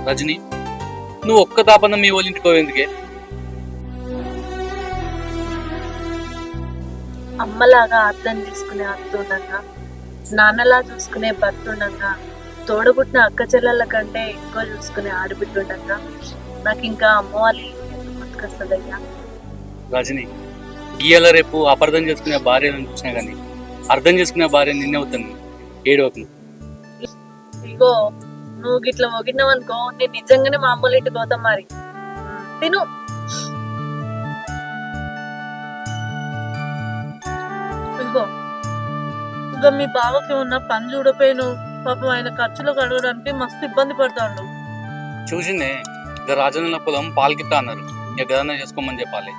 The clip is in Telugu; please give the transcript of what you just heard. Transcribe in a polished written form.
రజని, నువ్వు ఒక్క తాపన మీ వాళ్ళ ఇంటికి పోయేందుకే? అమ్మలాగా అర్థం చేసుకునే అత్త ఉండగా, నాన్నలా చూసుకునే భర్త ఉండగా, తోడబుట్టిన అక్క చెల్లెళ్ళ కంటే ఎక్కువ చూసుకునే ఆడబిడ్డ ఉండగా, నాకు ఇంకా అమ్మ వాళ్ళ ఇల్లు ఎందుకు గుర్తుకొస్తుందయ్యా? రజని, గీయాల రేపు అపార్థం చేసుకునే భార్యను చూసినా కానీ అర్థం చేసుకునే భార్య నిన్నే అవుతాను. ఏడవకు. ఇగో నువ్వు గిట్ల మొగినావు అనుకో, నేను నిజంగానే మా అమ్మోళ్ళ ఇంటికి పోతాం మరి. తిను. ఇగో ఇక మీ బావకి ఉన్న పని చూడపోయాను. పాపం ఆయన ఖర్చులు కడగడానికి మస్తు ఇబ్బంది పడతాడు. చూసిందే, ఇక రాజన్న పొలం పాలకిత్తా అన్నారు. ఇక గదన్నా చేసుకోమని చెప్పాలి.